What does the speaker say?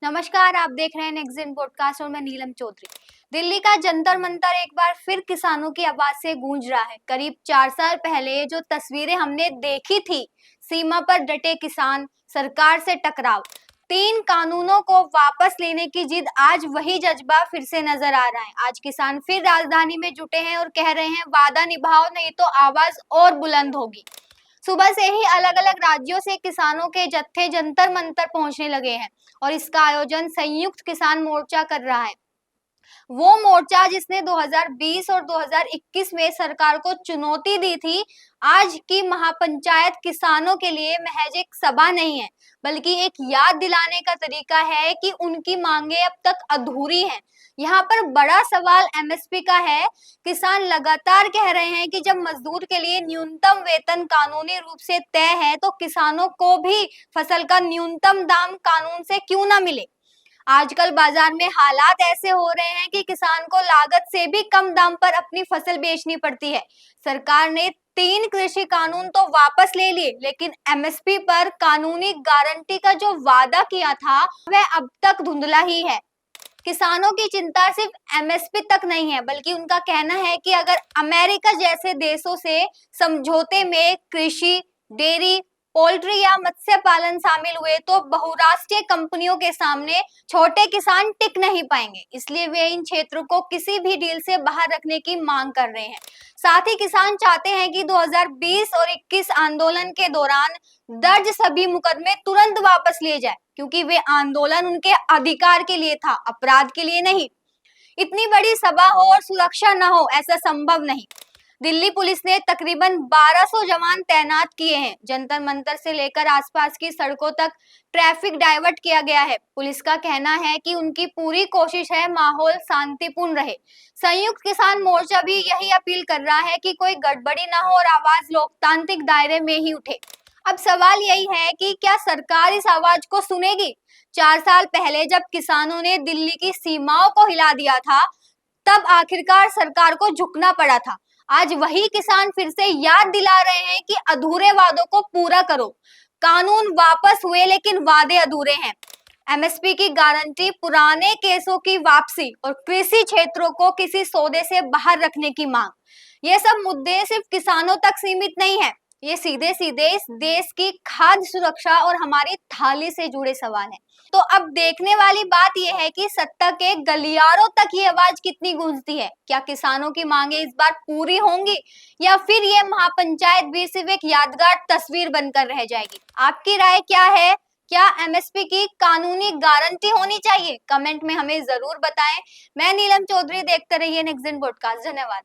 नमस्कार, आप देख रहे हैं नेक्स्ट पॉडकास्ट और मैं नीलम चौधरी। दिल्ली का जंतर मंतर एक बार फिर किसानों की आवाज से गूंज रहा है। करीब 4 साल पहले जो तस्वीरें हमने देखी थी, सीमा पर डटे किसान, सरकार से टकराव, 3 कानूनों को वापस लेने की जिद, आज वही जज्बा फिर से नजर आ रहा है। आज किसान फिर राजधानी में जुटे हैं और कह रहे हैं वादा निभाओ नहीं तो आवाज और बुलंद होगी। सुबह से ही अलग अलग राज्यों से किसानों के जत्थे जंतर मंतर पहुंचने लगे हैं और इसका आयोजन संयुक्त किसान मोर्चा कर रहा है। वो मोर्चा जिसने 2020 और 2021 में सरकार को चुनौती दी थी, आज की महापंचायत किसानों के लिए महज एक सभा नहीं है, बल्कि एक याद दिलाने का तरीका है कि उनकी मांगे अब तक अधूरी हैं। यहाँ पर बड़ा सवाल एमएसपी का है। किसान लगातार कह रहे हैं कि जब मजदूर के लिए न्यूनतम वेतन कानूनी रूप से तय है, तो किसानों को भी फसल का न्यूनतम दाम कानून से क्यों ना मिले। आजकल बाजार में हालात ऐसे हो रहे हैं कि किसान को लागत से भी कम दाम पर अपनी फसल बेचनी पड़ती है। सरकार ने 3 कृषि कानून तो वापस ले लिए, लेकिन एमएसपी पर कानूनी गारंटी का जो वादा किया था, वह अब तक धुंधला ही है। किसानों की चिंता सिर्फ एमएसपी तक नहीं है, बल्कि उनका कहना है कि अगर अमेरिका जैसे देशों से समझौते में कृषि, डेयरी, पोल्ट्री या मत्स्य पालन शामिल हुए तो बहुराष्ट्रीय कंपनियों के सामने छोटे किसान टिक नहीं पाएंगे। इसलिए वे इन क्षेत्रों को किसी भी डील से बाहर रखने की मांग कर रहे हैं। साथ ही किसान चाहते हैं कि 2020 और 21 आंदोलन के दौरान दर्ज सभी मुकदमे तुरंत वापस लिए जाए, क्योंकि वे आंदोलन उनके अधिकार के लिए था, अपराध के लिए नहीं। इतनी बड़ी सभा हो और सुरक्षा न हो, ऐसा संभव नहीं। दिल्ली पुलिस ने तकरीबन 1200 जवान तैनात किए हैं। जंतर मंतर से लेकर आसपास की सड़कों तक ट्रैफिक डाइवर्ट किया गया है। पुलिस का कहना है कि उनकी पूरी कोशिश है माहौल शांतिपूर्ण रहे। संयुक्त किसान मोर्चा भी यही अपील कर रहा है कि कोई गड़बड़ी ना हो और आवाज लोकतांत्रिक दायरे में ही उठे। अब सवाल यही है कि क्या सरकार इस आवाज को सुनेगी। 4 साल पहले जब किसानों ने दिल्ली की सीमाओं को हिला दिया था, तब आखिरकार सरकार को झुकना पड़ा था। आज वही किसान फिर से याद दिला रहे हैं कि अधूरे वादों को पूरा करो। कानून वापस हुए, लेकिन वादे अधूरे हैं। एमएसपी की गारंटी, पुराने केसों की वापसी और कृषि क्षेत्रों को किसी सौदे से बाहर रखने की मांग, ये सब मुद्दे सिर्फ किसानों तक सीमित नहीं है। ये सीधे सीधे इस देश की खाद्य सुरक्षा और हमारी थाली से जुड़े सवाल हैं। तो अब देखने वाली बात यह है कि सत्ता के गलियारों तक ये आवाज कितनी गूंजती है। क्या किसानों की मांगे इस बार पूरी होंगी, या फिर ये महापंचायत भी सिर्फ एक यादगार तस्वीर बनकर रह जाएगी। आपकी राय क्या है? क्या एमएसपी की कानूनी गारंटी होनी चाहिए? कमेंट में हमें जरूर बताएं। मैं नीलम चौधरी, देखते रहिए नेक्स्ट पॉडकास्ट। धन्यवाद।